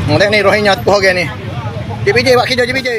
Tengok ni rohinya tu harga ni. JPJ buat kerja JPJ.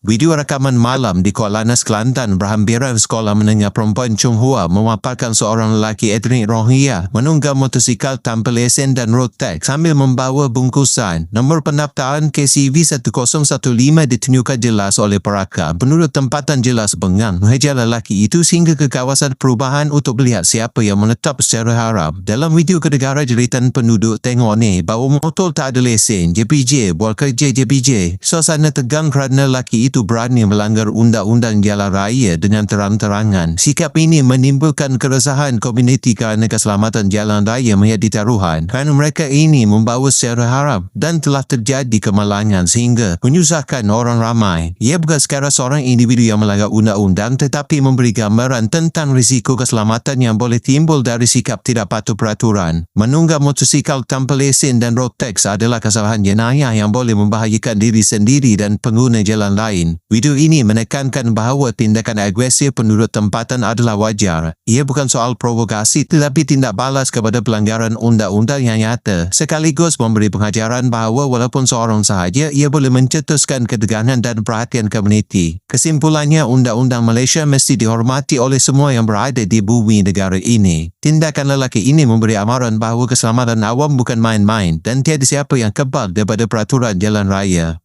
Video rekaman malam di Kuala Lumpur, Kelantan berhampiran sekolah menengah perempuan Chung Hua memaparkan seorang lelaki etnik Rohingya menunggang motosikal tanpa lesen dan road tax sambil membawa bungkusan. Nombor pendaftaran KCV 1015 ditunjukkan jelas oleh perakam. Menurut tempatan jelas Bengang, mengejar lelaki itu sehingga ke kawasan perubahan untuk melihat siapa yang menetap secara haram. Dalam video kedegara jeritan penduduk tengok ni bahawa motor tak ada lesen. JPJ buat kerja JPJ. Suasana tegang kerana lelaki itu berani melanggar undang-undang jalan raya dengan terang-terangan. Sikap ini menimbulkan keresahan komuniti kerana keselamatan jalan raya menjadi taruhan kerana mereka ini membawa secara haram dan telah terjadi kemalangan sehingga menyusahkan orang ramai. Ia bukan sekadar seorang individu yang melanggar undang-undang tetapi memberi gambaran tentang risiko keselamatan yang boleh timbul dari sikap tidak patuh peraturan. Menunggang motosikal tanpa lesen dan road tax adalah kesalahan jenayah yang boleh membahayakan diri sendiri dan pengguna jalan lain. Video ini menekankan bahawa tindakan agresif penduduk tempatan adalah wajar. Ia bukan soal provokasi tetapi tindak balas kepada pelanggaran undang-undang yang nyata. Sekaligus memberi pengajaran bahawa walaupun seorang sahaja, ia boleh mencetuskan ketegangan dan perhatian komuniti. Kesimpulannya, undang-undang Malaysia mesti dihormati oleh semua yang berada di bumi negara ini. Tindakan lelaki ini memberi amaran bahawa keselamatan awam bukan main-main dan tiada siapa yang kebal daripada peraturan jalan raya.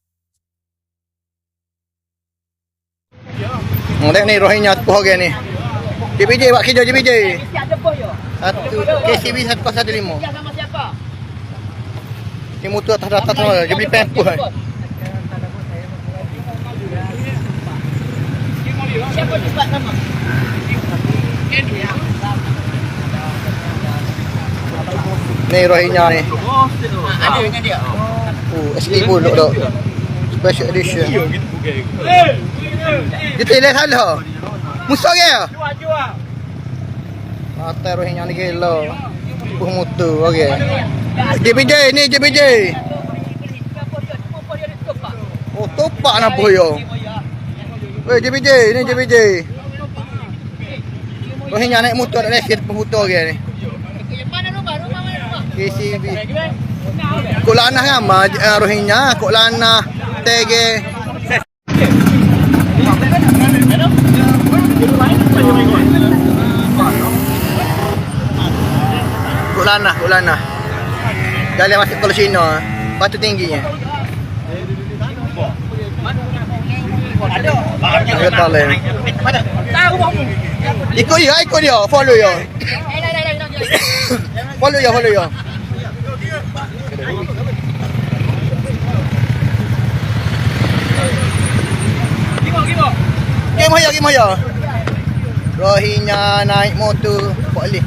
Tengok ni rohinya tu harga ni. JPJ buat kerja JPJ. KCV 1015. Sama siapa? Ni motor atas semua. Dia beli pempus kan. Siapa cepat nama? Ni rohinya ni. Ada dengan dia. SD pun duk. Special edition. Dia telah salah. Musa ke? Jual. Atas rohinya ni gila. Motor okey. JPJ ni JPJ. Oh topak nak boyo. Weh JPJ ni JPJ. Rohinya naik motor tak lesen pemutar ke ni. Mana rumah mana? KCV. Kok lanah ramah rohinya, kok lanah tege. Kok lanah. Gali masuk Pulau Cina, batu tingginya. Ada talent. Tahu bang. Ikut dia, follow dia. Follow dia. Gimana ya? Rohinya naik motor boleh.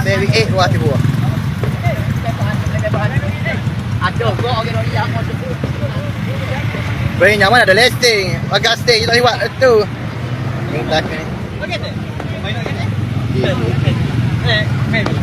Seri 8 ruas tiba. Ada kok orang yang motor. Rohinya mana ada listing. Agak stay kita lewat tu. Minta ni. Okey tu. Main okey tu.